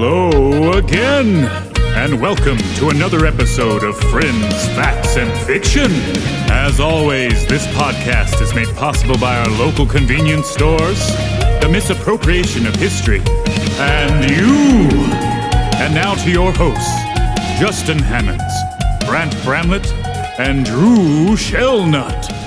Hello again, and welcome to another episode of Friends, Facts, and Fiction. As always, this podcast is made possible by our local convenience stores, the misappropriation of history, and you. And now to your hosts, Justin Hammonds, Brant Bramlett, and Drew Shellnut.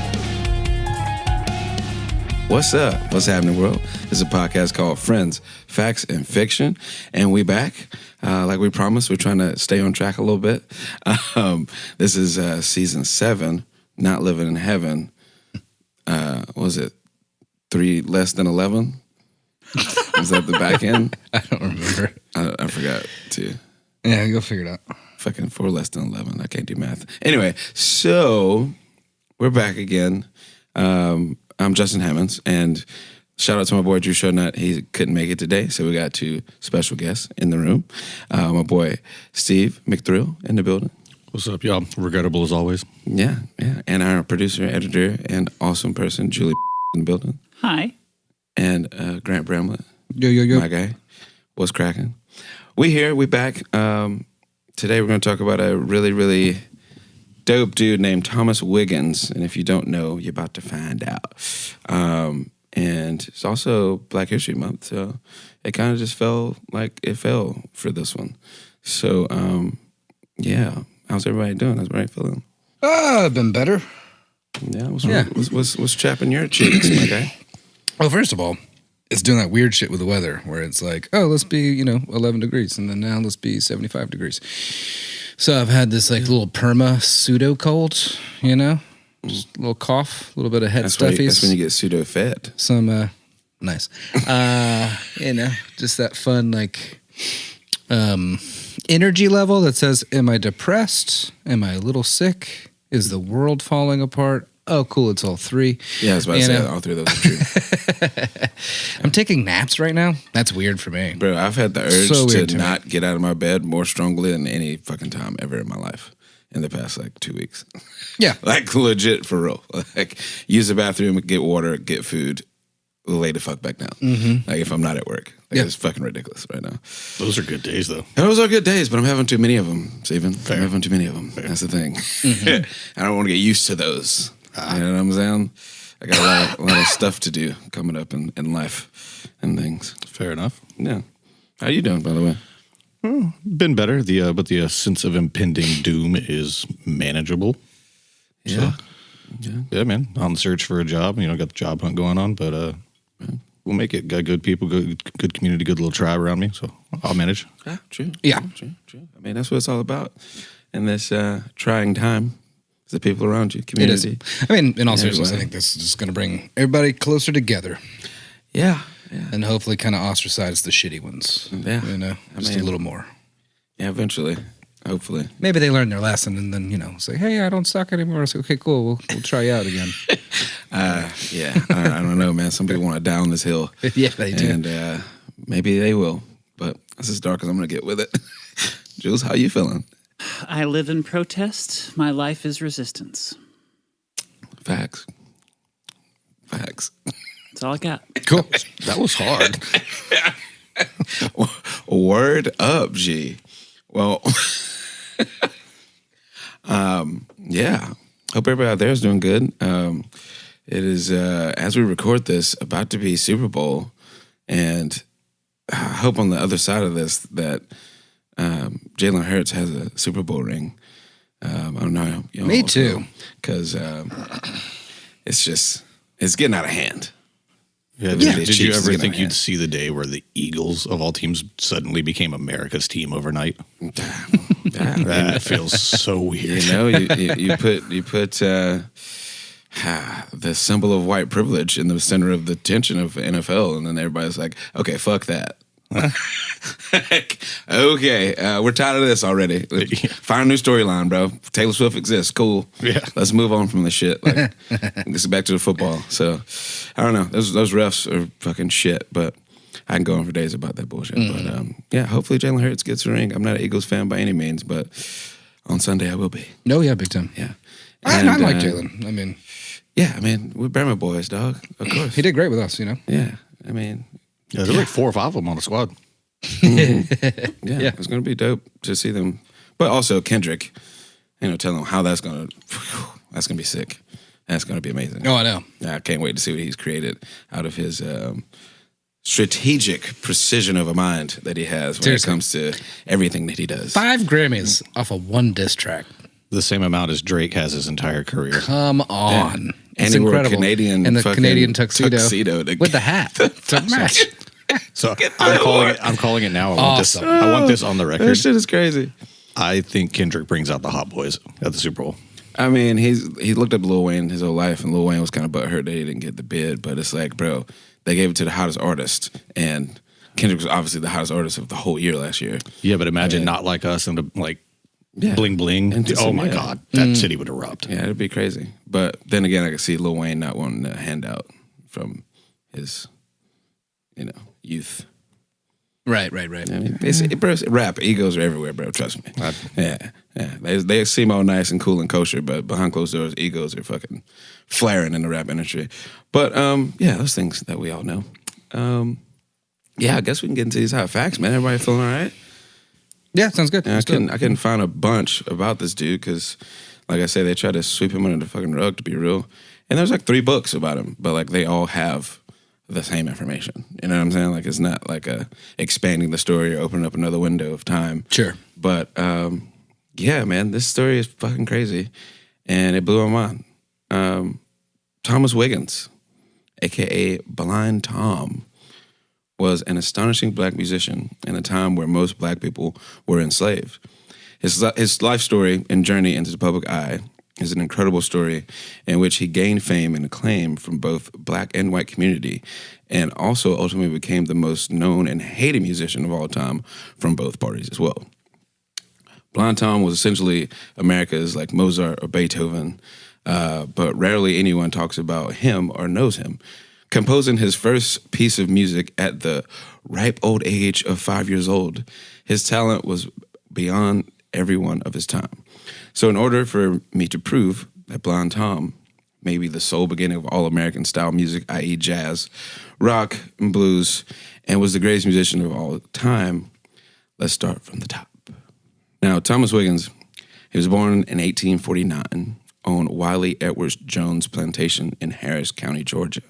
What's up? What's happening, world? This is a podcast called Friends, Facts, and Fiction, and we back. Like we promised, we're trying to stay on track a little bit. This is season 7, Not Living in Heaven. What was it? 3 less than 11? Was that the back end? I don't remember. I forgot too. Yeah, go figure it out. Fucking 4 less than 11. I can't do math. Anyway, so we're back again. I'm Justin Hammonds, and shout out to my boy Drew Shellnut. He couldn't make it today, so we got 2 special guests in the room. My boy Steve McThrill in the building. What's up, y'all? Regrettable as always. Yeah. And our producer, editor, and awesome person, Julie in the building. Hi. And Grant Bramlett. Yo. My guy. What's cracking? We back. Today we're going to talk about a really, really dope dude named Thomas Wiggins. And if you don't know, you're about to find out. And it's also Black History Month, so it kind of just fell like it fell for this one. So, yeah. How's everybody doing? How's everybody feeling? I've been better. Yeah. What's chapping your cheeks, my guy? Well, first of all, it's doing that weird shit with the weather where it's like, oh, let's be, 11 degrees, and then now let's be 75 degrees. So I've had this like little perma pseudo cold, just a little cough, a little bit of head stuffies. That's when you get pseudo fed. Some, nice. Just that fun like energy level that says, am I depressed? Am I a little sick? Is the world falling apart? Oh, cool, it's all 3. Yeah, I was about to say all 3 of those are true. I'm taking naps right now. That's weird for me. Bro, I've had the urge to not get out of my bed more strongly than any fucking time ever in my life in the past, 2 weeks. Yeah. Like, legit, for real. Like, use the bathroom, get water, get food, lay the fuck back down. Mm-hmm. Like, if I'm not at work. It's fucking ridiculous right now. Those are good days, though. Those are good days, but I'm having too many of them, Steven. Fair. I'm having too many of them. Fair. That's the thing. Mm-hmm. I don't want to get used to those. You know what I'm saying? I got a lot of stuff to do coming up in life and things. Fair enough. Yeah. How you doing, by the way? Been better. But the sense of impending doom is manageable. Yeah. So, yeah, man. On the search for a job. Got the job hunt going on, but we'll make it. Got good people, good community, good little tribe around me, so I'll manage. Yeah, true. Yeah. True. I mean, that's what it's all about in this trying time. The people around you, community. It is. I mean, in all seriousness, I think this is just going to bring everybody closer together. Yeah. And hopefully kind of ostracize the shitty ones. Yeah. Just a little more. Yeah, eventually. Hopefully. Maybe they learn their lesson and then, say, hey, I don't suck anymore. Say, okay, cool. We'll try you out again. Yeah. I don't know, man. Some people want to die on this hill. Yeah, they do. And maybe they will. But that's as dark as I'm going to get with it. Jules, how you feeling? I live in protest. My life is resistance. Facts. That's all I got. Cool. That was hard. Word up, G. Well, yeah. Hope everybody out there is doing good. It is, as we record this, about to be Super Bowl. And I hope on the other side of this that Jalen Hurts has a Super Bowl ring. I don't know. Me too. Because it's getting out of hand. Yeah. Did you ever think you'd see the day where the Eagles, of all teams, suddenly became America's team overnight? That feels so weird. You put the symbol of white privilege in the center of the tension of NFL, and then everybody's like, okay, fuck that. Okay, we're tired of this already. Find a new storyline, bro. Taylor Swift exists. Cool. Yeah. Let's move on from this shit. Like, let's get back to the football. So, I don't know. Those refs are fucking shit, but I can go on for days about that bullshit. But, yeah, hopefully Jalen Hurts gets a ring. I'm not an Eagles fan by any means, but on Sunday I will be. No, yeah, big time. Yeah. And I like Jalen. I mean... Yeah, I mean, we're Bama boys, dog. Of course. He did great with us, Yeah, I mean... Yeah, there's like 4 or 5 of them on the squad. Yeah, it's going to be dope to see them. But also Kendrick, tell them how that's going to be sick. That's going to be amazing. Oh, I know. I can't wait to see what he's created out of his strategic precision of a mind that he has when it comes to everything that he does. 5 Grammys off of one diss track. The same amount as Drake has his entire career. Come on. Yeah. It's and he wore a incredible. Canadian and the Canadian tuxedo with the hat to match. So I'm calling it now. I want this on the record. That shit is crazy. I think Kendrick brings out the Hot Boys at the Super Bowl. I mean, he looked up Lil Wayne his whole life, and Lil Wayne was kind of butthurt that he didn't get the bid. But it's like, bro, they gave it to the hottest artist, and Kendrick was obviously the hottest artist of the whole year last year. Yeah, but imagine Not Like Us and bling bling. Oh my God, that city would erupt. Yeah, it'd be crazy. But then again, I could see Lil Wayne not wanting a handout from his, youth. Right. I mean, bro, rap egos are everywhere, bro. Trust me. Yeah. They seem all nice and cool and kosher, but behind closed doors, egos are fucking flaring in the rap industry. But those things that we all know. I guess we can get into these hot facts, man. Everybody feeling all right? Yeah, sounds good. I couldn't find a bunch about this dude because, like I said, they tried to sweep him under the fucking rug, to be real. And there's 3 books about him, but they all have the same information. You know what I'm saying? It's not expanding the story or opening up another window of time. Sure. But man, this story is fucking crazy, and it blew my mind. Thomas Wiggins, aka Blind Tom, was an astonishing black musician in a time where most black people were enslaved. His life story and journey into the public eye is an incredible story in which he gained fame and acclaim from both black and white community, and also ultimately became the most known and hated musician of all time from both parties as well. Blind Tom was essentially America's Mozart or Beethoven, but rarely anyone talks about him or knows him. Composing his first piece of music at the ripe old age of 5 years old, his talent was beyond everyone of his time. So in order for me to prove that Blind Tom may be the sole beginning of all American style music, i.e. jazz, rock, and blues, and was the greatest musician of all time, let's start from the top. Now, Thomas Wiggins, he was born in 1849 on Wiley Edwards Jones Plantation in Harris County, Georgia.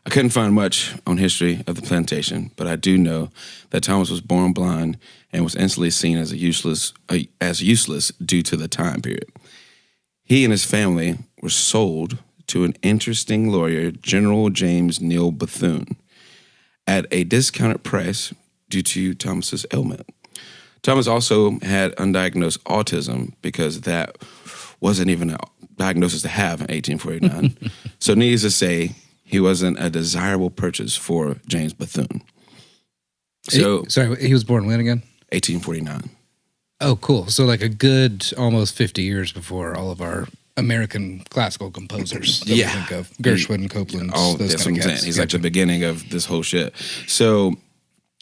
I couldn't find much on history of the plantation, but I do know that Thomas was born blind and was instantly seen as useless due to the time period. He and his family were sold to an interesting lawyer, General James Neal Bethune, at a discounted price due to Thomas's ailment. Thomas also had undiagnosed autism because that wasn't even a diagnosis to have in 1849. So needless to say, he wasn't a desirable purchase for James Bethune. So, he was born when again? 1849. Oh, cool. So a good almost 50 years before all of our American classical composers that we think of. Gershwin, Copland, those that's kind what of I'm cats. saying. He's the beginning of this whole shit. So,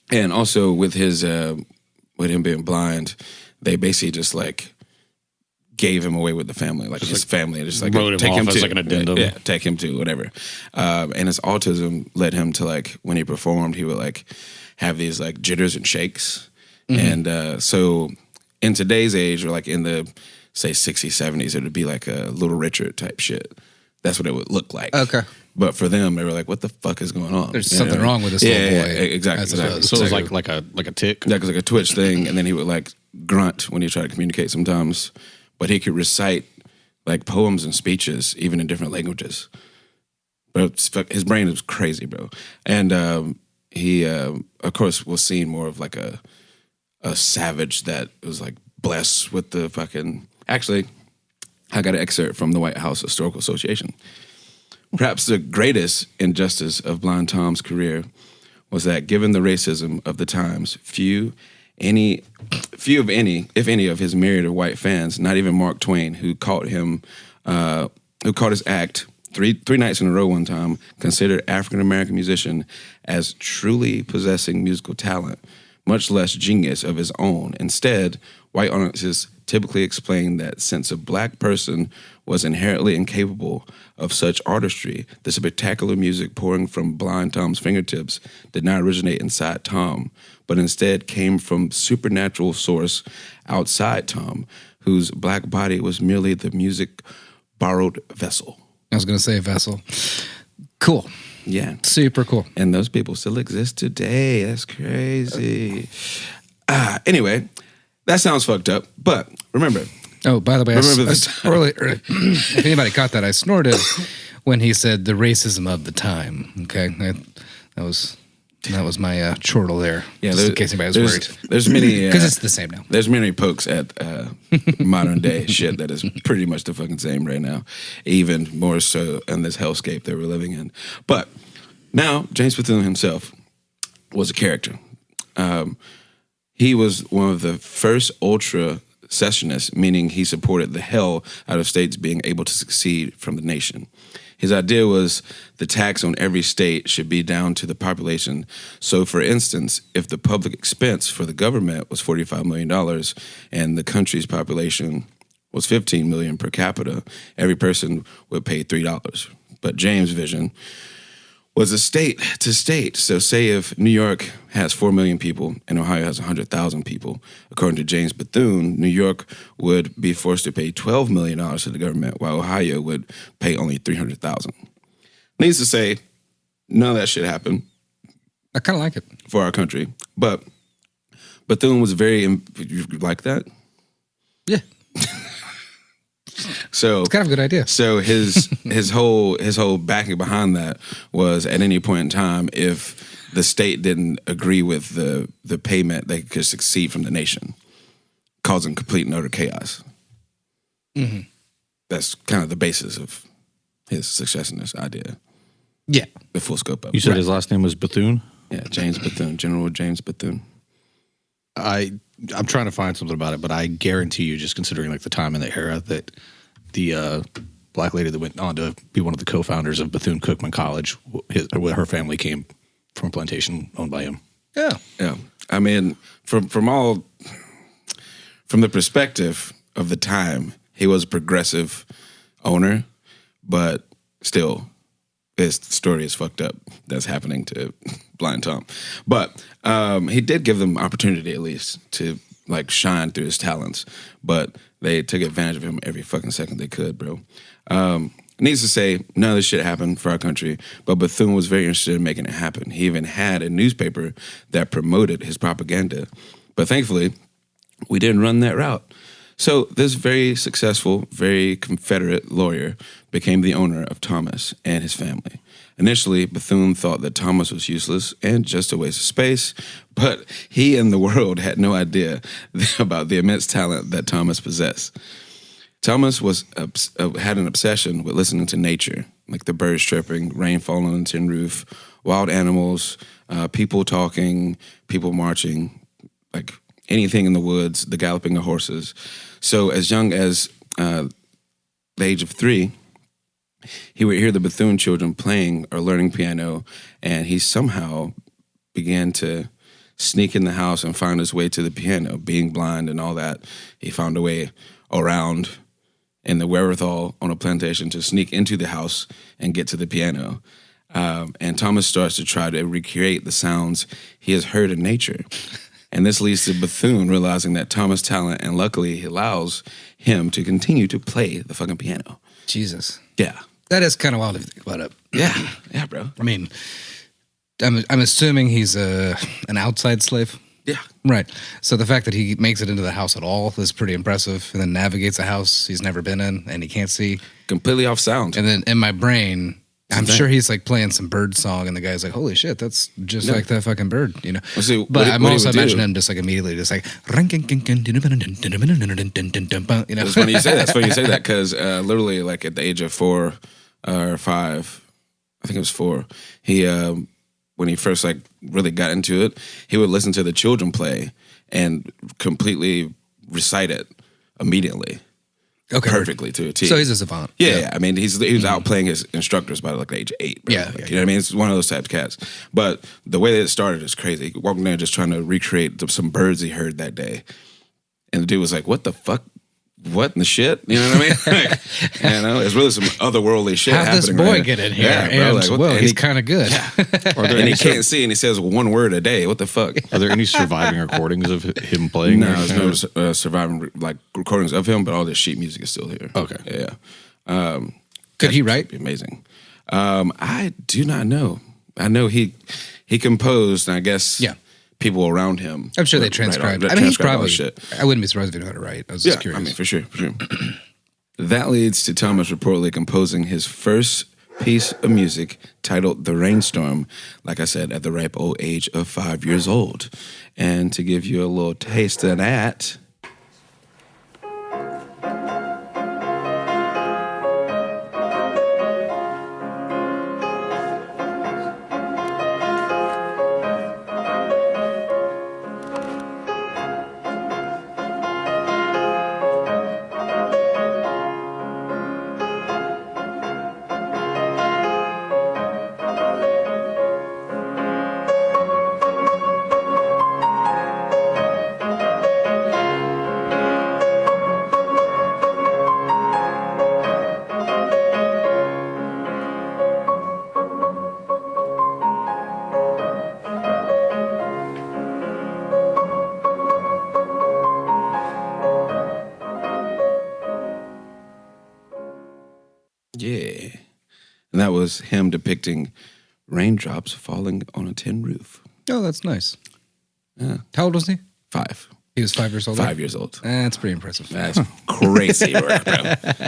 and also with his, with him being blind, they basically just gave him away with the family, his family, just wrote him take off him as to an addendum. Yeah, take him to whatever. And his autism led him to when he performed, he would have these jitters and shakes. Mm-hmm. And so in today's age, or in the say 60s, 70s, it would be a Little Richard type shit. That's what it would look like. Okay. But for them, they were what the fuck is going on? There's something wrong with this little boy. Yeah, exactly. So it was like a tick? Yeah, it was a twitch thing, and then he would grunt when he tried to communicate sometimes. But he could recite poems and speeches, even in different languages. But his brain was crazy, bro. And he, of course, was seen more of a savage that was blessed with the fucking... Actually, I got an excerpt from the White House Historical Association. Perhaps the greatest injustice of Blind Tom's career was that given the racism of the times, few if any of his myriad of white fans, not even Mark Twain, who caught his act three nights in a row one time, considered African-American musician as truly possessing musical talent, much less genius of his own. Instead, white audiences typically explained that since a black person was inherently incapable of such artistry, the spectacular music pouring from Blind Tom's fingertips did not originate inside Tom, but instead came from supernatural source outside Tom, whose black body was merely the music-borrowed vessel. I was going to say vessel. Cool. Yeah. Super cool. And those people still exist today. That's crazy. Anyway, that sounds fucked up, but remember. Oh, by the way, earlier, if anybody caught that, I snorted when he said the racism of the time. Okay, that was my chortle there. Yeah, just in case anybody was worried. There's many because it's the same now. There's many pokes at modern day shit that is pretty much the fucking same right now, even more so in this hellscape that we're living in. But now James Bethune himself was a character. He was one of the first ultra secessionists, meaning he supported the hell out of states being able to succeed from the nation. His idea was the tax on every state should be down to the population. So, for instance, if the public expense for the government was $45 million and the country's population was $15 million per capita, every person would pay $3. But James' vision was a state to state. So say if New York has 4 million people and Ohio has 100,000 people, according to James Bethune, New York would be forced to pay $12 million to the government, while Ohio would pay only $300,000. Needs to say, none of that shit happened. I kind of like it. For our country. But Bethune was very, you like that? Yeah. So it's kind of a good idea. So his whole backing behind that was at any point in time, if the state didn't agree with the payment, they could succeed from the nation, causing complete and utter chaos. Mm-hmm. That's kind of the basis of his secessionist idea. Yeah, the full scope of it. You said his last name was Bethune? Yeah, James Bethune, General James Bethune. I'm trying to find something about it, but I guarantee you, just considering like the time and the era, that the black lady that went on to be one of the co-founders of Bethune-Cookman College, her family came from a plantation owned by him. Yeah. Yeah. I mean, from the perspective of the time, he was a progressive owner, but still, his story is fucked up. That's happening to Blind Tom. But he did give them opportunity at least to like shine through his talents, but they took advantage of him every fucking second they could, bro. Needs to say, none of this shit happened for our country, but Bethune was very interested in making it happen. He even had a newspaper that promoted his propaganda. But thankfully, we didn't run that route. So this very successful, very Confederate lawyer became the owner of Thomas and his family. Initially, Bethune thought that Thomas was useless and just a waste of space, but he and the world had no idea about the immense talent that Thomas possessed. Thomas had an obsession with listening to nature, like the birds chirping, rain falling on the tin roof, wild animals, people talking, people marching, like anything in the woods, the galloping of horses. So as young as the age of 3, he would hear the Bethune children playing or learning piano, and he somehow began to sneak in the house and find his way to the piano. Being blind and all that, he found a way around and the wherewithal on a plantation to sneak into the house and get to the piano. And Thomas starts to try to recreate the sounds he has heard in nature. And this leads to Bethune realizing that Thomas' talent, and luckily he allows him to continue to play the fucking piano. Jesus. Yeah. That is kind of wild if you think about it. Yeah. Yeah, bro. I mean, I'm assuming he's an outside slave. Yeah. Right. So the fact that he makes it into the house at all is pretty impressive, and then navigates a house he's never been in and he can't see. Completely off sound. And then in my brain, I'm sure he's like playing some bird song, and the guy's like, "Holy shit, that's just like that fucking bird," you know. Well, see, but I'm also imagining him just like immediately, just like, you know. It's funny you say that. It's funny you say that because literally, like at the age of 4 or 5, I think it was 4. He when he first like really got into it, he would listen to the children play and completely recite it immediately. Okay, perfectly to a T. So he's a savant. Yeah. I mean, he was out playing his instructors by like the age of 8. Bro. Yeah, like, you know what I mean? It's one of those types of cats. But the way that it started is crazy. He walked in there just trying to recreate some birds he heard that day. And the dude was like, what the fuck what in the shit? You know what I mean? Like, there's really some otherworldly shit Have happening. this boy right get in here, Yeah, bro, and like, what- well, and he's he- kind of good. and he can't see, and he says one word a day. What the fuck? Are there any surviving recordings of him playing? No, there's no surviving like recordings of him, but all this sheet music is still here. Okay. Yeah. Could he write? Amazing. I do not know. I know he composed, and I guess people around him. I'm sure they write transcribed. all- I mean, he's transcribe all probably. shit. I wouldn't be surprised if he knew how to write. I was just curious. I mean, for sure. That leads to Thomas reportedly composing his first piece of music titled The Rainstorm, like I said, at the ripe old age of 5 years old. And to give you a little taste of that... Yeah. And that was him depicting raindrops falling on a tin roof. Oh, that's nice. Yeah. How old was he? 5. He was 5 years old. 5 years old. That's pretty impressive. That's crazy work, bro.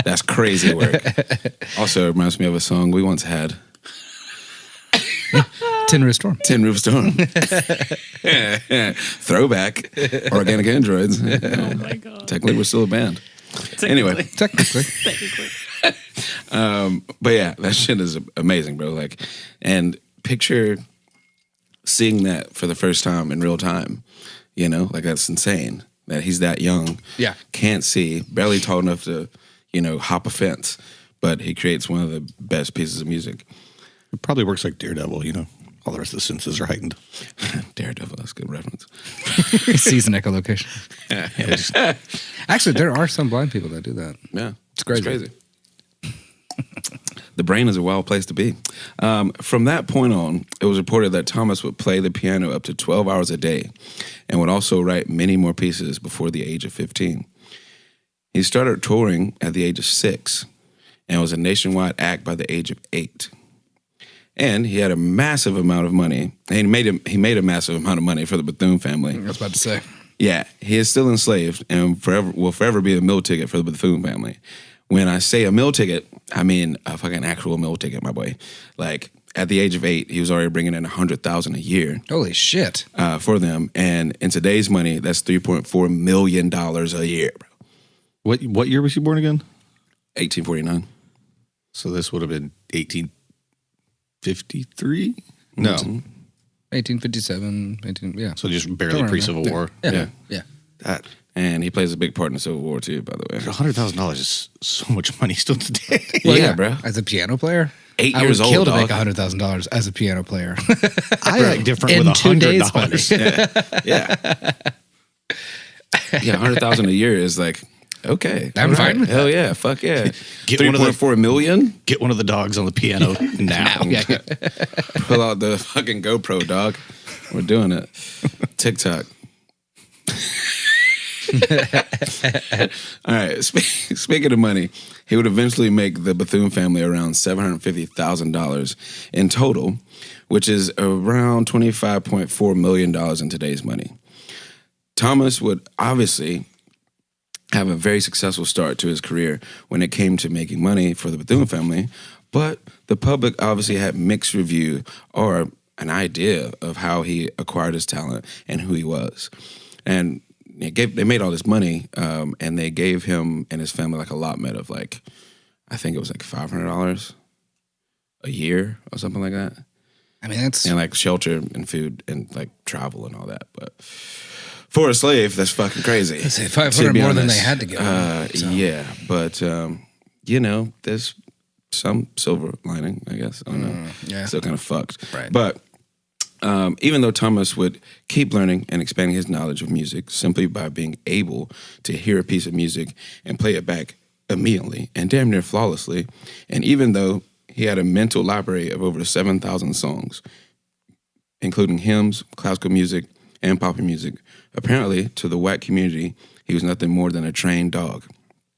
That's crazy work. Also, it reminds me of a song we once had. Tin Roof Storm. Tin Roof Storm. Throwback. Organic Androids. Oh my god. Technically, we're still a band. Anyway. Technically. But yeah, that shit is amazing, bro. Like, and picture seeing that for the first time in real time. You know, like that's insane that he's that young. Yeah. Can't see, barely tall enough to, hop a fence, but he creates one of the best pieces of music. It probably works like Daredevil, all the rest of the senses are heightened. Daredevil, that's a good reference. He sees an echolocation. Actually, there are some blind people that do that. Yeah. It's crazy. The brain is a wild place to be. From that point on, it was reported that Thomas would play the piano up to 12 hours a day and would also write many more pieces before the age of 15. He started touring at the age of 6 and was a nationwide act by the age of 8. And he had a massive amount of money. And he made a massive amount of money for the Bethune family. I was about to say. Yeah, he is still enslaved and will forever be a meal ticket for the Bethune family. When I say a meal ticket, I mean a fucking actual meal ticket, my boy. Like, at the age of 8, he was already bringing in $100,000 a year. Holy shit. For them. And in today's money, that's $3.4 million a year, bro. What year was he born again? 1849. So this would have been 1853? No. 1857, yeah. So just barely Somewhere pre-Civil War. Yeah. That And he plays a big part in the Civil War, too, by the way. $100,000 is so much money still today. Well, yeah, bro. As a piano player, 8 I years would old, kill to dog. make $100,000 as a piano player. I act different In with today's $100. Yeah. Yeah, $100,000 a year is like, okay. I'm all fine with Hell yeah, fuck yeah. Get one of the- $3.4 million? Get one of the dogs on the piano now. Yeah. Pull out the fucking GoPro, dog. We're doing it. TikTok. All right. Speaking of money, he would eventually make the Bethune family around $750,000 in total, which is around $25.4 million in today's money. Thomas would obviously have a very successful start to his career when it came to making money for the Bethune family, but the public obviously had mixed review or an idea of how he acquired his talent and who he was. And they made all this money, and they gave him and his family like allotment of like, I think it was like $500 a year or something like that. I mean, that's... And like shelter and food and like travel and all that. But for a slave, that's fucking crazy. Let's say to 500 be more than honest. they had to give him, so. Yeah, but there's some silver lining, I guess. I don't know. Yeah. Still kind of fucked. Right. But Even though Thomas would keep learning and expanding his knowledge of music simply by being able to hear a piece of music and play it back immediately and damn near flawlessly, and even though he had a mental library of over 7,000 songs, including hymns, classical music, and pop music, apparently to the white community, he was nothing more than a trained dog.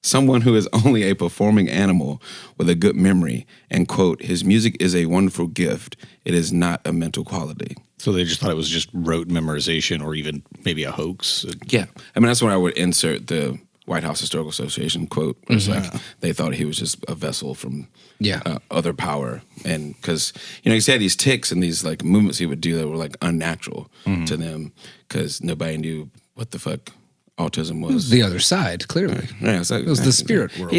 Someone who is only a performing animal with a good memory, and quote, his music is a wonderful gift. It is not a mental quality. So they just thought it was just rote memorization or even maybe a hoax? Yeah. I mean, that's where I would insert the White House Historical Association quote. Where it's like they thought he was just a vessel from other power. And because, you know, he had these tics and these like movements he would do that were like unnatural to them because nobody knew what the fuck autism was. It was the other side, clearly. Yeah, it was the spirit world.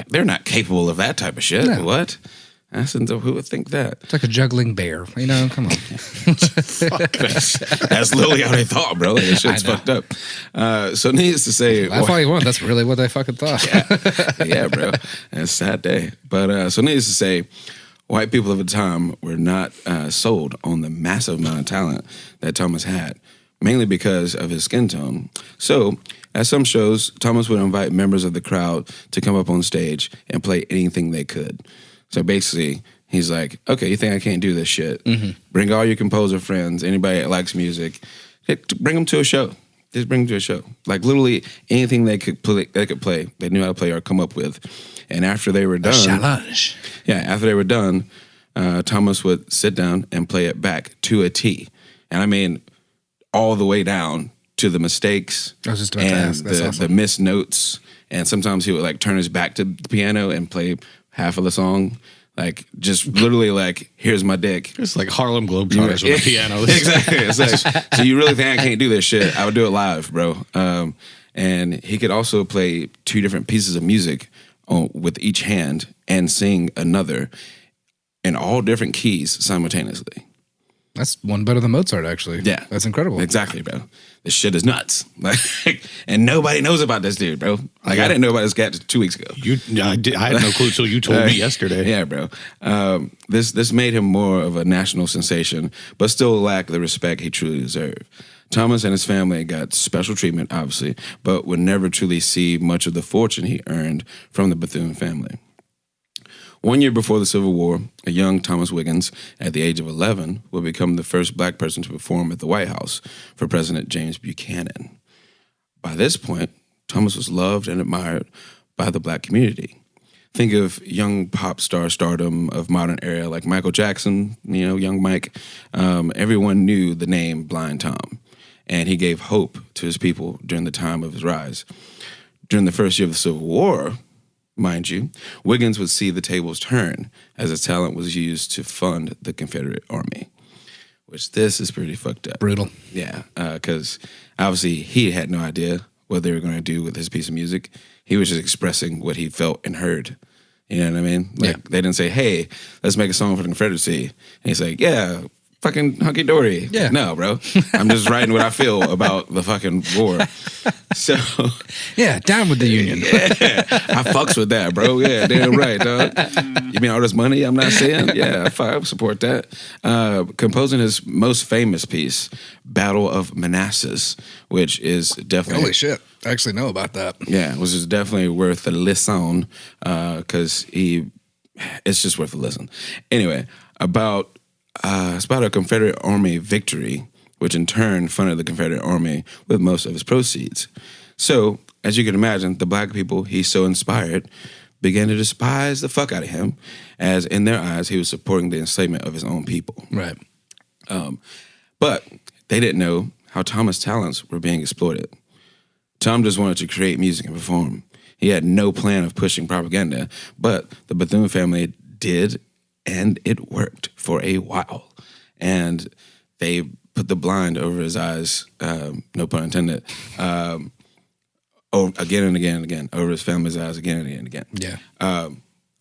They're not capable of that type of shit. No. What? Who would think that? It's like a juggling bear. You know, come on. That's literally how they thought, bro. Like, this shit's fucked up. So needless to say... Laugh all you want. That's really what they fucking thought. Yeah, bro. It's a sad day. But so needless to say, white people of the time were not sold on the massive amount of talent that Thomas had, mainly because of his skin tone. So, at some shows, Thomas would invite members of the crowd to come up on stage and play anything they could. So basically, he's like, okay, you think I can't do this shit? Bring all your composer friends, anybody that likes music, bring them to a show. Just bring them to a show. Like literally anything they could play, they knew how to play or come up with. And after they were done, challenge. Yeah, after they were done, Thomas would sit down and play it back to a T. And I mean, all the way down to the mistakes I was just about to ask. That's awesome. The missed notes. And sometimes he would like turn his back to the piano and play half of the song. Like just literally like, here's my dick. It's like Harlem Globetrotters with a piano. Exactly. It's like, so you really think I can't do this shit? I would do it live, bro. And he could also play two different pieces of music with each hand and sing another in all different keys simultaneously. That's one better than Mozart, actually. Yeah. That's incredible. Exactly, bro. This shit is nuts. Like, and nobody knows about this dude, bro. Like, I didn't know about this cat 2 weeks ago. I had no clue until you told me yesterday. Yeah, bro. This made him more of a national sensation, but still lacked the respect he truly deserved. Thomas and his family got special treatment, obviously, but would never truly see much of the fortune he earned from the Bethune family. 1 year before the Civil War, a young Thomas Wiggins, at the age of 11, would become the first black person to perform at the White House for President James Buchanan. By this point, Thomas was loved and admired by the black community. Think of young pop star stardom of modern era like Michael Jackson, you know, young Mike. Everyone knew the name Blind Tom, and he gave hope to his people during the time of his rise. During the first year of the Civil War, mind you, Wiggins would see the tables turn as his talent was used to fund the Confederate Army, which this is pretty fucked up. Brutal. Yeah, because obviously he had no idea what they were going to do with his piece of music. He was just expressing what he felt and heard. You know what I mean? Like They didn't say, hey, let's make a song for the Confederacy. And he's like, yeah, fucking hunky-dory. Yeah. No, bro. I'm just writing what I feel about the fucking war. So... Yeah, down with the Union. Yeah, I fucks with that, bro. Yeah, damn right, dog. You mean all this money I'm not saying? Yeah, I support that. Composing his most famous piece, Battle of Manassas, which is definitely... Holy shit. I actually know about that. Yeah, which is definitely worth a listen, because it's just worth a listen. Anyway, it's about a Confederate Army victory, which in turn funded the Confederate Army with most of its proceeds. So, as you can imagine, the black people he so inspired began to despise the fuck out of him, as in their eyes, he was supporting the enslavement of his own people. Right. But they didn't know how Thomas' talents were being exploited. Tom just wanted to create music and perform. He had no plan of pushing propaganda, but the Bethune family did, and it worked for a while. And they put the blind over his eyes, no pun intended, again and again and again, over his family's eyes again and again and again. Yeah.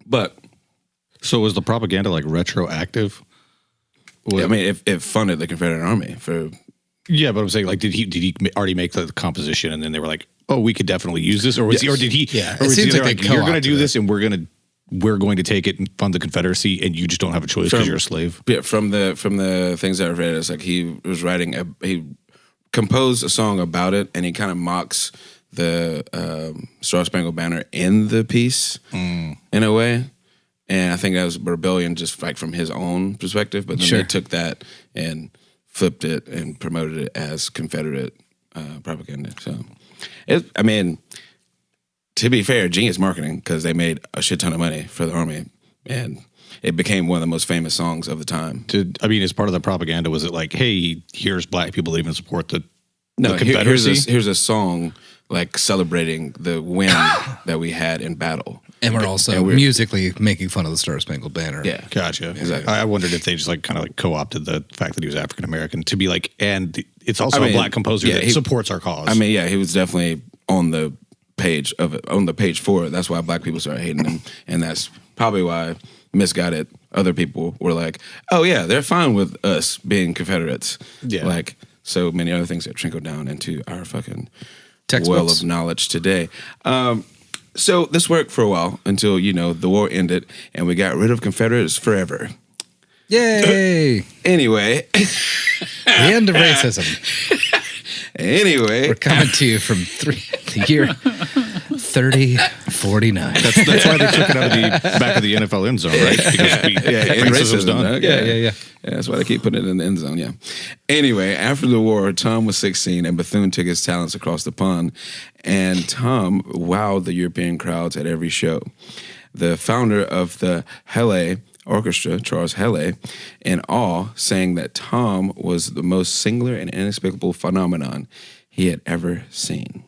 But... So was the propaganda like retroactive? I mean, it funded the Confederate Army for... Yeah, but I'm saying, like, did he already make the composition, and then they were like, "Oh, we could definitely use this," or did he? Yeah, or was it seems he like like, they "You're going to co-opted do this, and we're going to we're going to take it and fund the Confederacy, and you just don't have a choice because you're a slave. Yeah, from the things that I've read, it's like he was he composed a song about it, and he kind of mocks the Star Spangled Banner in the piece in a way. And I think that was rebellion just like from his own perspective, but then they took that and flipped it and promoted it as Confederate propaganda. So, to be fair, genius marketing, because they made a shit ton of money for the Army, and it became one of the most famous songs of the time. As part of the propaganda, was it like, hey, here's black people that even support the Confederacy? Here's a song like celebrating the win that we had in battle. And we're also musically making fun of the Star Spangled Banner. Yeah. Gotcha. Exactly. I wondered if they just like kind of like co-opted the fact that he was African American to be like, and it's also a black composer that supports our cause. He was definitely on the page of it, on the page for it. That's why black people started hating him, and that's probably why misguided other people were like, "Oh yeah, they're fine with us being Confederates." Yeah, like so many other things that trickled down into our fucking well of knowledge today. So this worked for a while until the war ended, and we got rid of Confederates forever. Yay! Anyway, the end of racism. Anyway, we're coming to you from the year 3049. That's why they took it out of the back of the NFL end zone, right? Because racism's done. Yeah, that's why they keep putting it in the end zone. Yeah. Anyway, after the war, Tom was 16, and Bethune took his talents across the pond, and Tom wowed the European crowds at every show. The founder of the Helle Orchestra, Charles Helle, in awe, saying that Tom was the most singular and inexplicable phenomenon he had ever seen.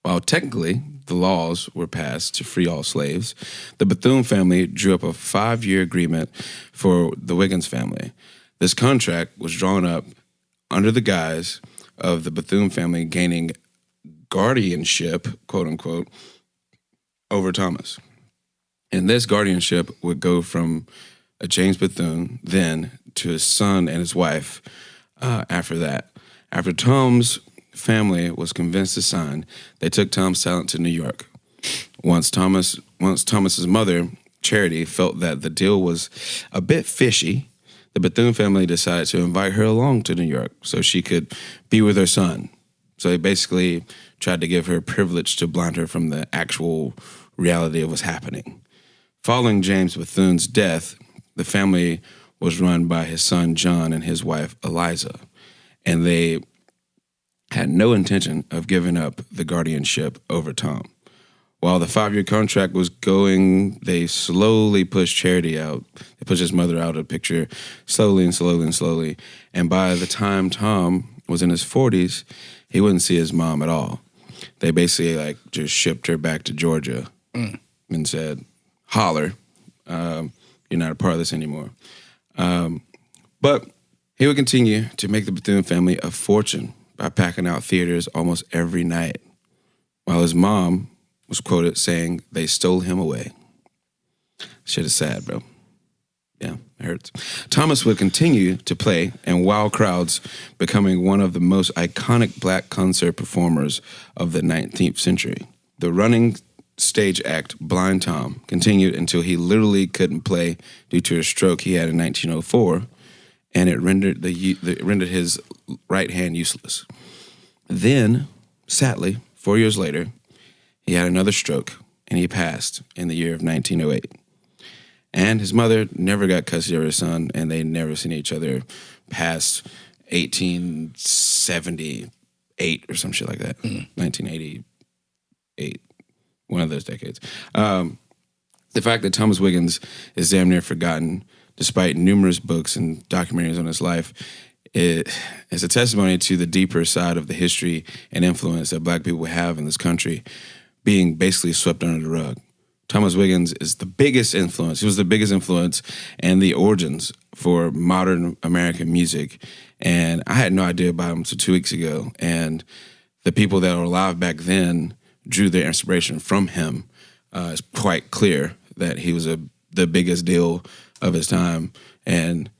While technically the laws were passed to free all slaves, the Bethune family drew up a 5-year agreement for the Wiggins family. This contract was drawn up under the guise of the Bethune family gaining guardianship, quote unquote, over Thomas. And this guardianship would go from James Bethune then to his son and his wife after that. After Tom's family was convinced to sign, they took Tom's talent to New York. Once Thomas's mother, Charity, felt that the deal was a bit fishy, the Bethune family decided to invite her along to New York so she could be with her son. So they basically tried to give her privilege to blind her from the actual reality of what's happening. Following James Bethune's death, the family was run by his son John and his wife Eliza, and they had no intention of giving up the guardianship over Tom. While the 5-year contract was going, they slowly pushed Charity out. They pushed his mother out of the picture slowly and slowly and slowly. And by the time Tom was in his 40s, he wouldn't see his mom at all. They basically just shipped her back to Georgia and said, holler, you're not a part of this anymore. But he would continue to make the Bethune family a fortune by packing out theaters almost every night, while his mom was quoted saying they stole him away. Shit is sad, bro. Yeah, it hurts. Thomas would continue to play and wow crowds, becoming one of the most iconic black concert performers of the 19th century. The running stage act Blind Tom continued until he literally couldn't play due to a stroke he had in 1904, and it rendered his right hand useless. Then, sadly, 4 years later, he had another stroke, and he passed in the year of 1908. And his mother never got custody of her son, and they never seen each other past 1878 or some shit like that. 1988, one of those decades. The fact that Thomas Wiggins is damn near forgotten, despite numerous books and documentaries on his life, it is a testimony to the deeper side of the history and influence that black people have in this country being basically swept under the rug. Thomas Wiggins is the biggest influence. He was the biggest influence and the origins for modern American music. And I had no idea about him until 2 weeks ago. And the people that were alive back then drew their inspiration from him. It's quite clear that he was the biggest deal of his time. And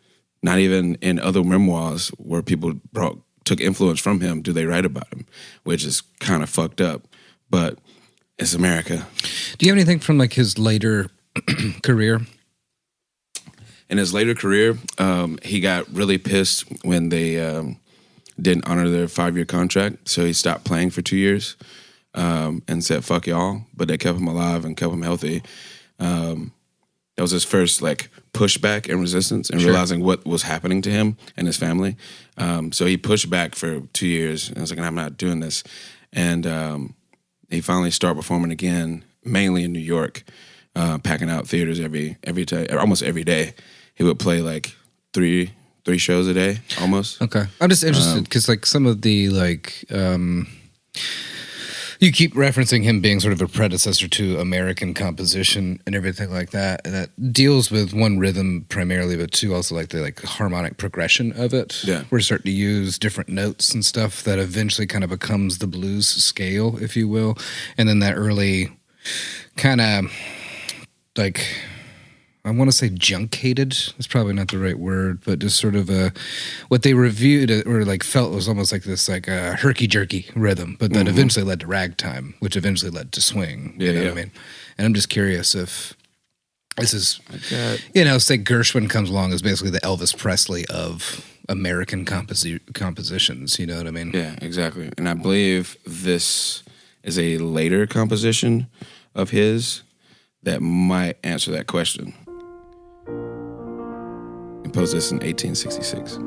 not even in other memoirs where people took influence from him do they write about him, which is kind of fucked up. But it's America. Do you have anything from his later career? In his later career, he got really pissed when they didn't honor their 5-year contract, so he stopped playing for 2 years and said, fuck y'all, but they kept him alive and kept him healthy. That was his first like pushback and resistance and realizing what was happening to him and his family. So he pushed back for 2 years and was like, I'm not doing this. And he finally started performing again, mainly in New York, packing out theaters every day, almost every day. He would play like three shows a day, almost. Okay, I'm just interested because like some of the like. You keep referencing him being sort of a predecessor to American composition and everything like that, and that deals with one rhythm primarily, but two also like the like harmonic progression of it. Yeah, we're starting to use different notes and stuff that eventually kind of becomes the blues scale, if you will, and then that early kind of like. I want to say juncated. That's probably not the right word, but just sort of what they reviewed or like felt was almost like this like a herky-jerky rhythm, but that eventually led to ragtime, which eventually led to swing. You know what I mean? And I'm just curious if this is, say Gershwin comes along as basically the Elvis Presley of American compositions. You know what I mean? Yeah, exactly. And I believe this is a later composition of his that might answer that question. Composed this in 1866.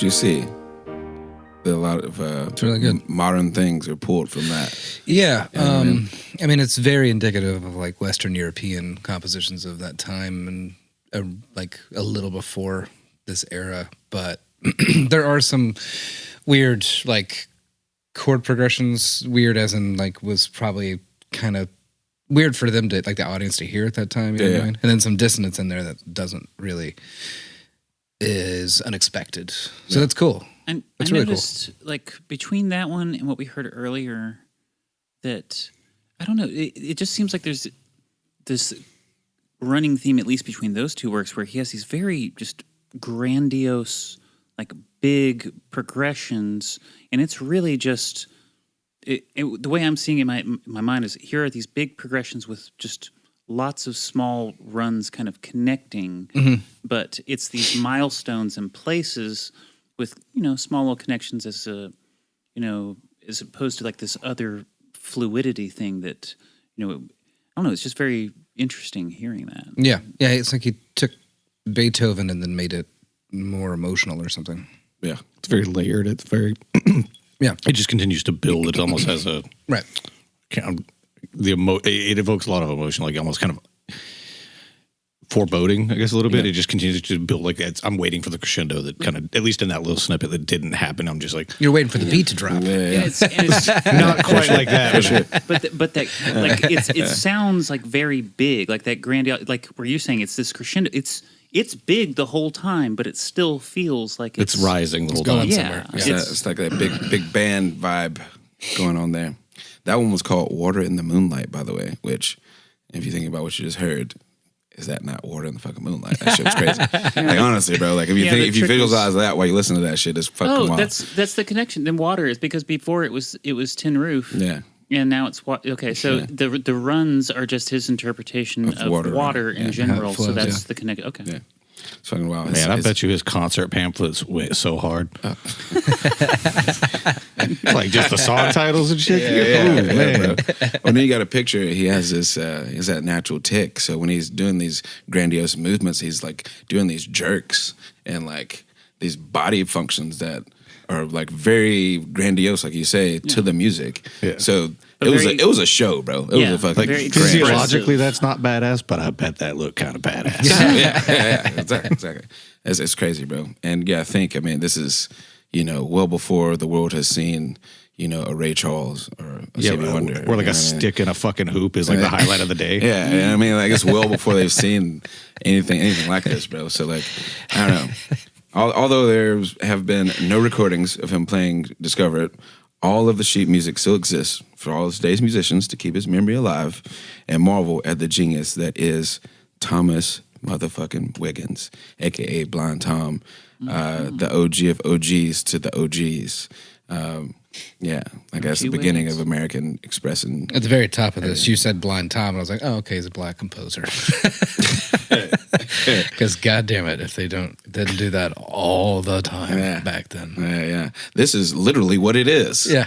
You see that a lot of it's really good. Modern things are pulled from that. Yeah, I mean it's very indicative of like Western European compositions of that time and like a little before this era, but there are some weird like chord progressions, weird as in like was probably kind of weird for them to like the audience to hear at that time, you know what I mean? And then some dissonance in there that doesn't really is unexpected. So that's cool. And that's I really noticed, like, between that one and what we heard earlier, that, I don't know, it just seems like there's this running theme, at least between those two works, where he has these very just grandiose, like, big progressions, and it's really just, the way I'm seeing it in my mind is, here are these big progressions with just lots of small runs kind of connecting, but it's these milestones and places with, small little connections as as opposed to like this other fluidity thing that, I don't know, it's just very interesting hearing that. Yeah. Yeah, it's like he took Beethoven and then made it more emotional or something. Yeah. It's very layered. It's very, yeah. It just continues to build. It almost has a, right. It evokes a lot of emotion, like almost kind of foreboding, I guess, a little bit. It just continues to build like that. I'm waiting for the crescendo that kind of, at least in that little snippet that didn't happen. I'm just like, you're waiting for the beat to drop. Yeah, it's not quite like that. But that like it sounds like very big, like that grandiose, like where you're saying it's this crescendo. It's big the whole time, but it still feels like it's rising the whole going time. somewhere. Yeah. It's like that big band vibe going on there. That one was called Water in the Moonlight, by the way, which, if you think about what you just heard, is that not water in the fucking moonlight? That shit was crazy. Like honestly, bro. Like if you Yeah, if the you trick visualize that while you listen to that shit, it's fucking Oh, wild. that's the connection. Then water is because before it was tin roof. Yeah. And now it's okay. So the runs are just his interpretation of water in general. flows, So that's the connection. Okay. Yeah. It's fucking wild. Man, I bet you his concert pamphlets went so hard. Like just the song titles and shit. Yeah, bro. Well, then you got a picture. He has this. He has that natural tick. So when he's doing these grandiose movements, he's like doing these jerks and like these body functions that are like very grandiose, like you say, to the music. Yeah. So it was a show, bro. It was a fucking very physiologically that's not badass, but I bet that looked kind of badass. yeah, exactly. It's crazy, bro. And yeah, I mean, this is well before the world has seen a Ray Charles or a Stevie Wonder, or like a stick in a fucking hoop is like the highlight of the day. Yeah, and I mean, like it's well before they've seen anything like this, bro. So like, I don't know. Although there have been no recordings of him playing Discover It, all of the sheet music still exists for all of today's musicians to keep his memory alive and marvel at the genius that is Thomas motherfucking Wiggins, a.k.a. Blind Tom, the OG of OGs to the OGs. Yeah, I guess the beginning of American expressing. At the very top of this, you said Blind Tom, and I was like, oh, okay, he's a black composer. Because goddamn it, if they didn't do that all the time back then. Yeah. This is literally what it is. Yeah.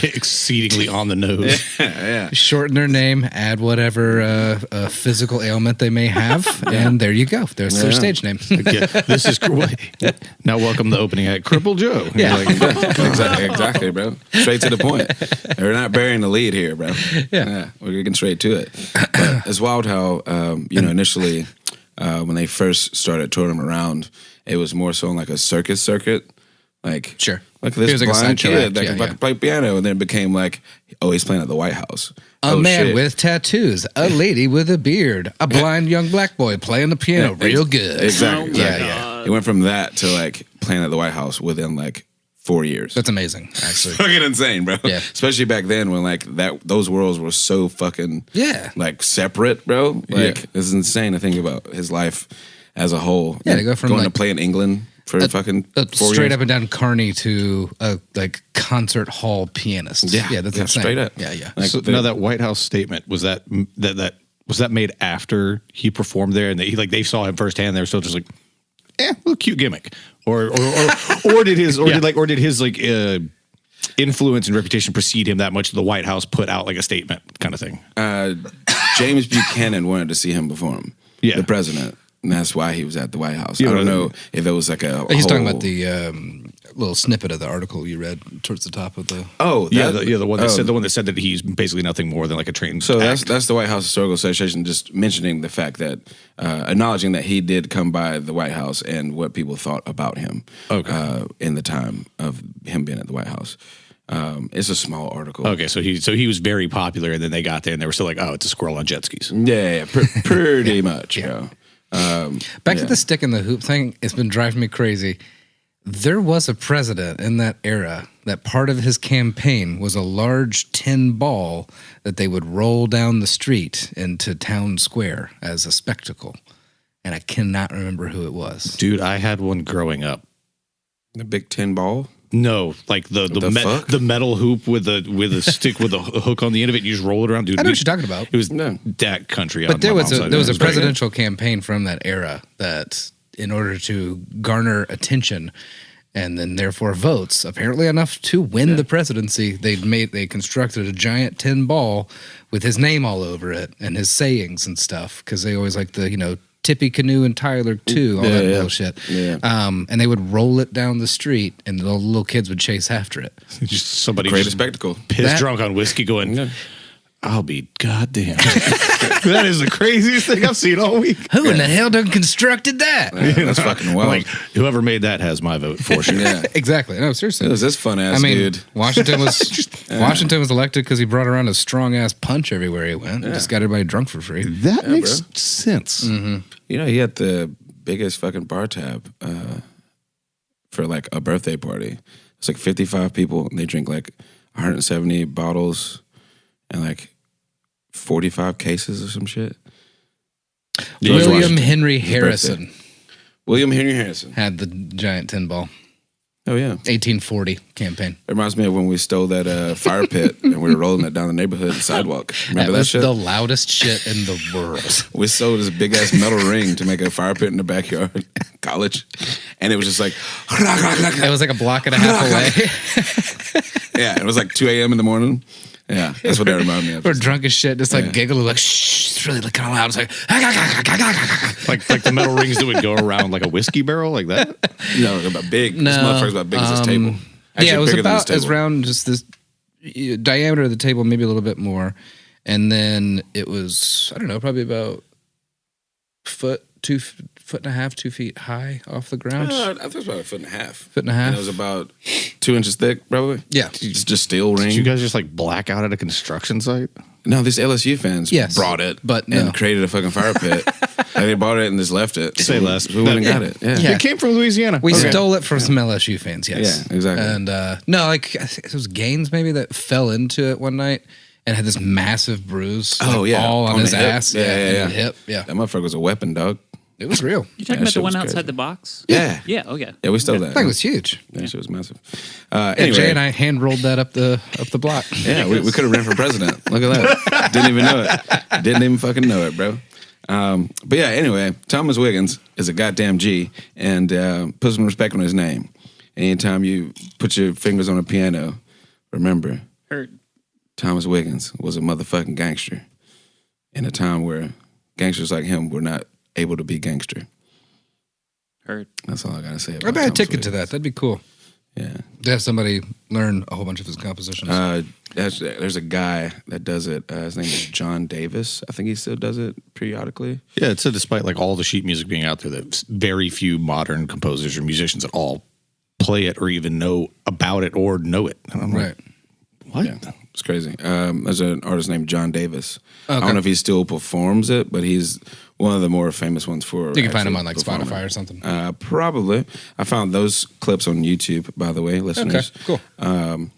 Exceedingly on the nose. Yeah. Shorten their name, add whatever physical ailment they may have, and there you go. There's their stage name. This is now. Welcome to the opening act, Cripple Joe. Yeah. Exactly, bro. Straight to the point. We're not burying the lead here, bro. Yeah. We're getting straight to it. But it's wild how initially when they first started touring around, it was more so on like a circus circuit. Like Sure. Like this like blind kid that yeah, can play piano, and then it became like, oh, he's playing at the White House. A man with tattoos, a lady with a beard, a blind young black boy playing the piano real good. Exactly. Yeah. It went from that to like playing at the White House within like 4 years. That's amazing, actually. Fucking insane, bro. Yeah. Especially back then when like those worlds were so fucking like separate, bro. Like it's insane to think about his life as a whole. Yeah, to go from going like to play in England for fucking 4 straight years. up and down Carney to a like concert hall pianist. Yeah, that's yeah, insane. straight up. Yeah. Like, So now that White House statement was that made after he performed there, and they saw him firsthand. They were still just like, little cute gimmick, or did his influence and reputation precede him that much? The White House put out like a statement kind of thing. James Buchanan wanted to see him perform. Yeah. The president. And that's why he was at the White House. Yeah, I don't know if it was like a He's talking whole- about the little snippet of the article you read towards the top of the. Oh, The one that said that he's basically nothing more than like a trained. So act. that's the White House Historical Association just mentioning the fact that acknowledging that he did come by the White House and what people thought about him in the time of him being at the White House. It's a small article. Okay, so he was very popular, and then they got there, and they were still like, oh, it's a squirrel on jet skis. Yeah, pretty much, bro. Back to the stick and the hoop thing, it's been driving me crazy. There was a president in that era that part of his campaign was a large tin ball that they would roll down the street into town square as a spectacle. And I cannot remember who it was. Dude, I had one growing up. The big tin ball. No, like the metal hoop with a stick with a hook on the end of it. And you just roll it around, dude. I know what you're talking about. It was that country. But there was a presidential campaign from that era that, in order to garner attention and then therefore votes, apparently enough to win the presidency, they constructed a giant tin ball with his name all over it and his sayings and stuff, because they always like the Tippy Canoe and Tyler too, all that bullshit. Yeah. And they would roll it down the street, and the little kids would chase after it. Just somebody Greatest spectacle. Pissed drunk on whiskey going, I'll be goddamn. That is the craziest thing I've seen all week. Who in the hell done constructed that? That's fucking wild. Like, whoever made that has my vote for sure. Yeah. Exactly. No, seriously. It was this fun ass dude. Washington was elected because he brought around a strong ass punch everywhere he went. Just got everybody drunk for free. That makes sense. Mm-hmm. He had the biggest fucking bar tab for like a birthday party. It's like 55 people, and they drink like 170 bottles and like 45 cases or some shit. George William Washington. Henry His Harrison birthday. William Henry Harrison. had the giant tin ball. Oh, yeah. 1840 campaign. It reminds me of when we stole that fire pit and we were rolling it down the neighborhood sidewalk. Remember that was shit? the loudest shit in the world. We sold this big ass metal ring to make a fire pit in the backyard, college, and it was just like, It was like a block and a half away. yeah, it was like 2 a.m. in the morning. Yeah, that's what that reminded me of. We're drunk as shit, just like giggling, like, shh, it's really kind of loud. It's like, Like the metal rings that would go around like a whiskey barrel, like that. No, about big. No, This motherfucker's about big as this table. Actually, yeah, it was bigger than this about as table. round, just this diameter of the table, maybe a little bit more. And then it was, I don't know, probably about foot and a half, 2 feet high off the ground. I think it was about a foot and a half. Foot and a half. And it was about 2 inches thick, probably. Yeah. It's just steel ring. Did you guys just like black out at a construction site? No, these LSU fans Yes, brought it, but and no. created a fucking fire pit. And they bought it and just left it. Say less. We went and got it. Yeah. Yeah. It came from Louisiana. We Okay. stole it from some LSU fans, yes. Yeah, exactly. And no, like I think it was Gaines maybe that fell into it one night and had this massive bruise. Oh, like, yeah. all on On his the hip. ass. Yeah, in yeah. the hip. Yeah, That motherfucker was a weapon, dog. it was real. You talking That about shit the one was outside crazy. the box? Yeah. Yeah. Oh, yeah. Yeah, we stole that. That thing was huge. That shit was massive. And Anyway, Jay and I hand rolled that up the block. yeah, we could have ran for president. Look at that. Didn't even know it. Didn't even fucking know it, bro. But yeah, anyway, Thomas Wiggins is a goddamn G and put some respect on his name. Anytime you put your fingers on a piano, remember, Heard. Thomas Wiggins was a motherfucking gangster in a time where gangsters like him were not able to be gangster. Heard. That's all I gotta say about I bet a Thomas ticket to Wiggins. that. That'd be cool. Yeah. To have somebody learn a whole bunch of his compositions. There's a guy that does it. His name is John Davis. I think he still does it periodically. Yeah, it's despite like all the sheet music being out there, that very few modern composers or musicians at all play it or even know about it or know it. And I'm right. like, what? Yeah, it's crazy. There's an artist named John Davis. I Okay. don't know if he still performs it, but he's one of the more famous ones for. You can find him actually on like performing. Spotify or something. Probably. I found those clips on YouTube, by the way, listeners. Okay, cool.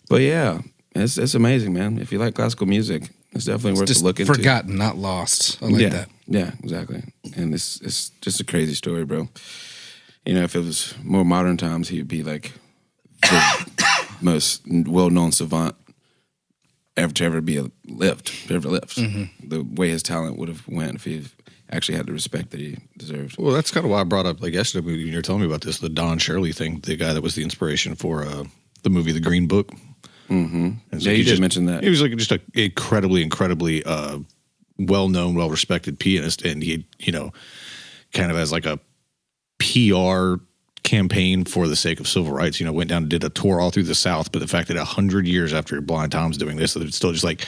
But yeah, it's amazing, man. If you like classical music, it's definitely worth Just to look into. forgotten, not lost. I like yeah, that. yeah, exactly. And it's just a crazy story, bro. You know, if it was more modern times, he'd be like the most well-known savant ever ever lived. Mm-hmm. The way his talent would have went if he actually had the respect that he deserved. Well, that's kind of why I brought up like yesterday when you were telling me about this, the Don Shirley thing, the guy that was the inspiration for the movie The Green Book. Mm-hmm. And so Yeah, he you did just- mention that. He was like just an incredibly well-known, well-respected pianist, and he, kind of as like a PR campaign for the sake of civil rights, went down and did a tour all through the South. But the fact that 100 years after Blind Tom's doing this, that it's still just like,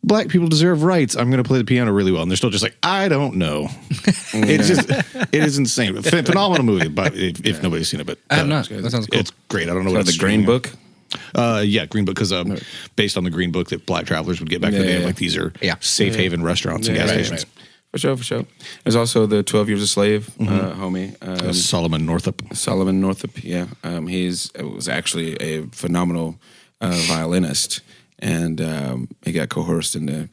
black people deserve rights. I'm going to play the piano really well. And they're still just like, I don't know. It is insane. Phenomenal movie, but if nobody's seen it, but I have not. That sounds cool. It's great. I don't know It's what called it's the Green streaming. Book. Yeah, Green Book, because based on the Green Book that black travelers would get back in the day, Yeah. like these are Yeah. safe haven restaurants and gas stations. For sure. There's also the 12 Years a Slave homie. Solomon Northup. Solomon Northup, yeah. He was actually a phenomenal violinist, and he got coerced into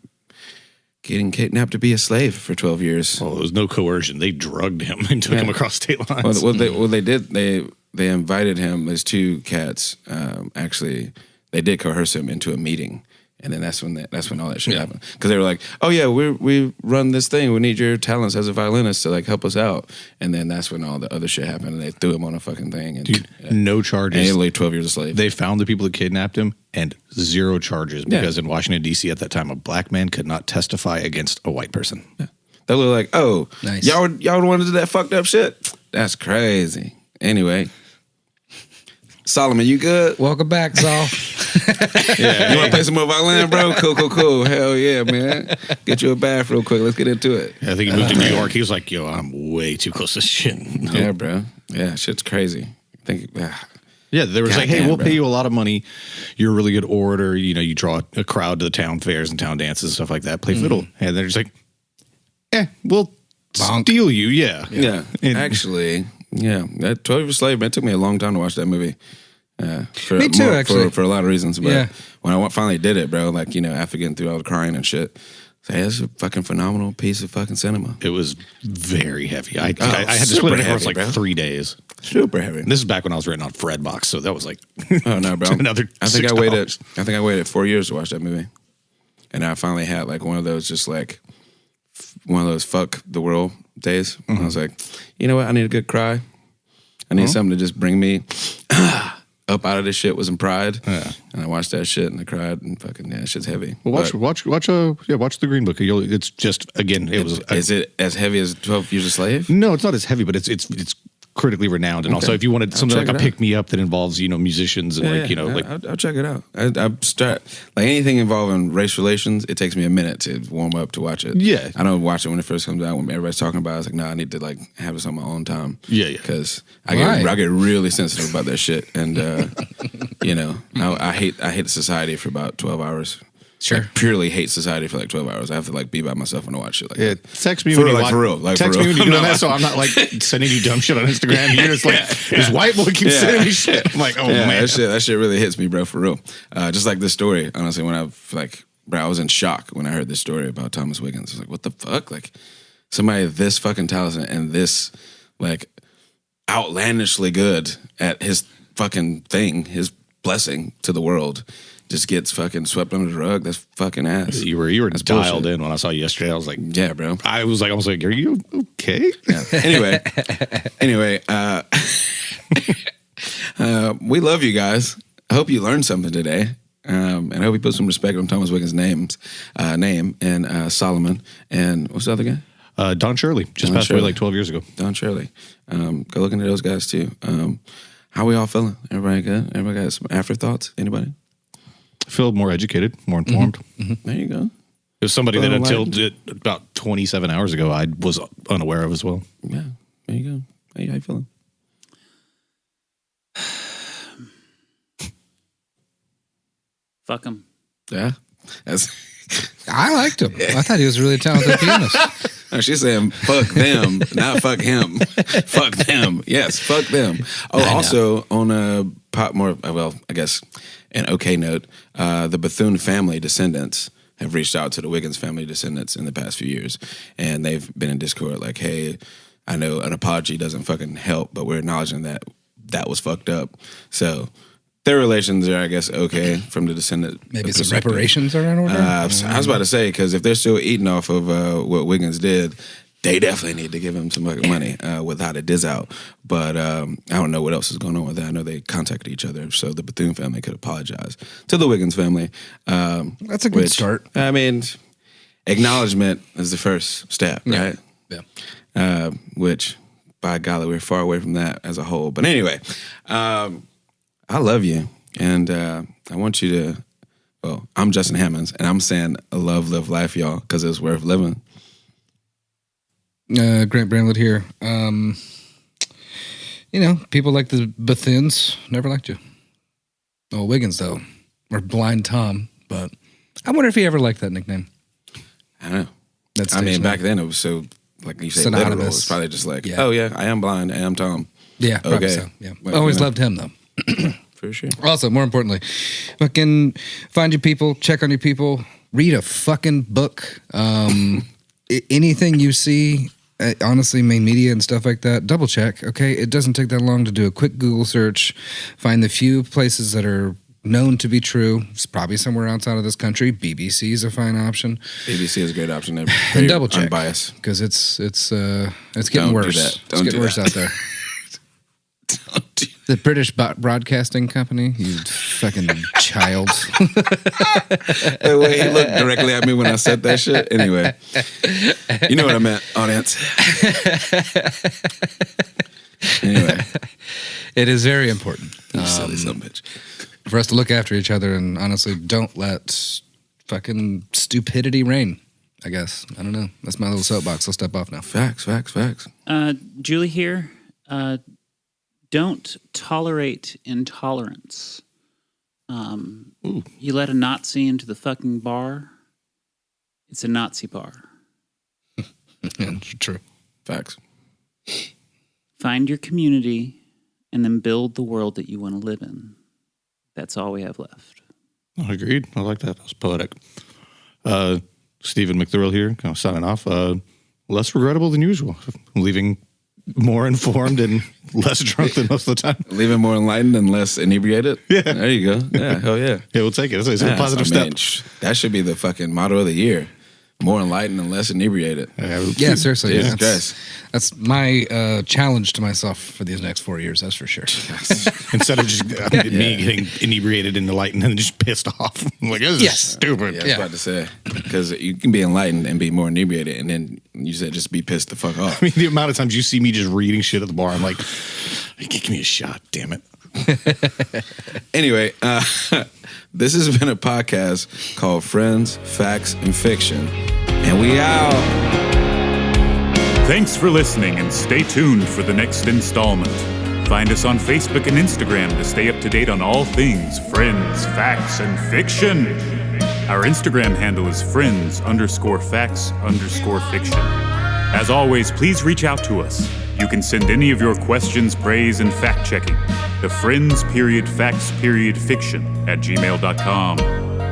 getting kidnapped to be a slave for 12 years. Well, there was no coercion. They drugged him and took him across state lines. Well, they did. They invited him. There's two cats. Actually, they did coerce him into a meeting, and then that's when all that shit happened. Because they were like, "Oh yeah, we run this thing. We need your talents as a violinist to like help us out." And then that's when all the other shit happened, and they threw him on a fucking thing. And, No and charges. he laid 12 years a slave. They found the people that kidnapped him and 0 charges because in Washington, D.C. at that time, a black man could not testify against a white person. They were like, "Oh, Nice. y'all want to do that fucked up shit? That's crazy." Anyway, Solomon, you good? Welcome back, Saul. You want to play some more violin, bro? Cool. Hell yeah, man. Get you a bath real quick. Let's get into it. I think he moved to New York. He was like, yo, I'm way too close to shit. Yeah, bro. Yeah, shit's crazy. Yeah, they were like, hey, Goddamn, we'll bro. pay you a lot of money. You're a really good orator. You draw a crowd to the town fairs and town dances and stuff like that. Play fiddle. And they're just like, we'll steal you. Yeah. Yeah. And- Actually, yeah. That 12 Years a Slave, man, it took me a long time to watch that movie. Me too, actually. For a lot of reasons. But Yeah. when I finally did it, bro, like, after getting through all the crying and shit, So it's a fucking phenomenal piece of fucking cinema. It was very heavy. I had to split it across like 3 days. Super heavy. And this is back when I was writing on Fredbox, so that was like Oh no, bro! another. I think $6. I waited 4 years to watch that movie, and I finally had like one of those just like one of those fuck the world days. I was like, you know what? I need a good cry. I need something to just bring me up out of this shit with some pride. Yeah. And I watched that shit and I cried and fucking that shit's heavy. Well, watch the Green Book. It's just again, Is it as heavy as 12 Years a Slave? No, it's not as heavy, but it's critically renowned. And also, if you wanted something like a pick me up that involves musicians and I'll check it out. I start like anything involving race relations. It takes me a minute to warm up to watch it. Yeah, I don't watch it when it first comes out when everybody's talking about it. It's like, nah, I need to like have this on my own time. Yeah. Because I get really sensitive about that shit, and I hate the society for about 12 hours. Sure. Like, purely hate society for like 12 hours. I have to like be by myself and watch it. Like text me for when you like for real. Like text for me real. when you do that, so I'm not like sending you dumb shit on Instagram. You're just like this white boy keeps sending me shit. I'm like, oh man, that shit really hits me, bro, for real. Just like this story, honestly, when I was in shock when I heard this story about Thomas Wiggins. I was like, what the fuck? Like somebody this fucking talented and this like outlandishly good at his fucking thing, his blessing to the world, just gets fucking swept under the rug. That's fucking ass. You were That's dialed bullshit. in when I saw you yesterday. I was like, yeah, bro. I was almost like, are you okay? Yeah. Anyway, we love you guys. I hope you learned something today. And I hope you put some respect on Thomas Wiggins' name and Solomon and what's the other guy? Don Shirley just Don passed away Shirley. like 12 years ago. Don Shirley. Go look into those guys too. How we all feeling? Everybody good? Everybody got some afterthoughts? Anybody? I feel more educated, more informed. There you go. It was somebody that Well, until about 27 hours ago, I was unaware of as well. Yeah, there you go. How you feeling? Fuck him. Yeah. That's I liked him. I thought he was a really talented pianist. No, she's saying fuck them, not fuck him. Fuck them. Yes, fuck them. Oh, also on a I guess an okay note, the Bethune family descendants have reached out to the Wiggins family descendants in the past few years, and they've been in Discord like, hey, I know an apology doesn't fucking help, but we're acknowledging that was fucked up. So their relations are, I guess, okay from the descendant. Maybe some reparations are in order. I was about to say, because if they're still eating off of what Wiggins did, they definitely need to give him some fucking money without a diz out. But I don't know what else is going on with that. I know they contacted each other, so the Bethune family could apologize to the Wiggins family. That's a good start. I mean, acknowledgement is the first step, right? Yeah. Which, by golly, we're far away from that as a whole. But anyway, I love you, and I want you to. Well, I'm Justin Hammonds, and I'm saying love, live life, y'all, because it's worth living. Grant Bramlett here. People like the Bethunes never liked you. Oh, Wiggins though, or Blind Tom, but I wonder if he ever liked that nickname. I don't know. Back then it was so, like you say, synonymous. literal. It's probably just like, oh yeah, I am blind, I am Tom. Yeah, probably okay. so. Yeah, Well, always loved him though. For sure. Also, more importantly, fucking find your people, check on your people, read a fucking book. Anything you see, honestly, main media and stuff like that, double check, okay? It doesn't take that long to do a quick Google search, find the few places that are known to be true. It's probably somewhere outside of this country. BBC is a fine option. BBC is a great option. They're And double check. Unbiased. Because it's getting Don't worse. do that. Don't It's getting do worse that. out there. The British Broadcasting Company, you fucking child. The way he looked directly at me when I said that shit. Anyway, you know what I meant, audience. Anyway, It is very important you silly son of a bitch. for us to look after each other and honestly don't let fucking stupidity reign, I guess. I don't know. That's my little soapbox. I'll step off now. Facts. Julie here. Don't tolerate intolerance. You let a Nazi into the fucking bar, it's a Nazi bar. Yeah, true. Facts. Find your community and then build the world that you want to live in. That's all we have left. Agreed. I like that. That was poetic. Stephen McThrill here, kind of signing off. Less regrettable than usual. Leaving more informed and less drunk than most of the time. Leaving more enlightened and less inebriated. Yeah. There you go. Yeah, hell yeah. Yeah, we'll take it. It's a positive step. That should be the fucking motto of the year. More enlightened and less inebriated. Yeah, seriously. Jesus Yeah, Christ. that's my challenge to myself for these next 4 years. That's for sure. Instead of just me getting inebriated and enlightened and just pissed off. I'm like, this is stupid. Yeah, I was about to say. Because you can be enlightened and be more inebriated, and then you said just be pissed the fuck off. I mean, the amount of times you see me just reading shit at the bar, I'm like, give me a shot, damn it. Anyway, this has been a podcast called Friends, Facts, and Fiction. And we out. Thanks for listening and stay tuned for the next installment. Find us on Facebook and Instagram to stay up to date on all things Friends, Facts, and Fiction. Our Instagram handle is friends_facts_fiction. As always, please reach out to us. You can send any of your questions, praise, and fact-checking to friends.facts.fiction@gmail.com.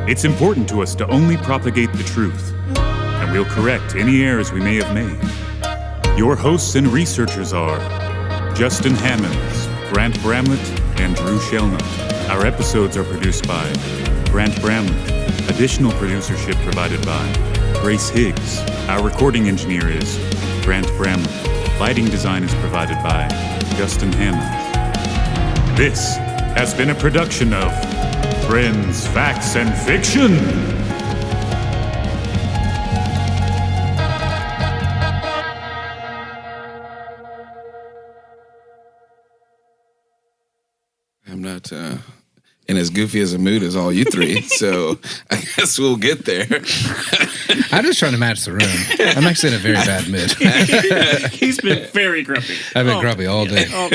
It's important to us to only propagate the truth, and we'll correct any errors we may have made. Your hosts and researchers are Justin Hammonds, Grant Bramlett, and Drew Shelnut. Our episodes are produced by Grant Bramlett. Additional producership provided by Grace Higgs. Our recording engineer is Grant Bramlett. Lighting design is provided by Justin Hammonds. This has been a production of Friends, Facts, and Fiction. I'm not in as goofy as a mood as all you three, so I guess we'll get there. I'm just trying to match the room. I'm actually in a very bad mood. He's been very grumpy. I've been grumpy all day. Oh.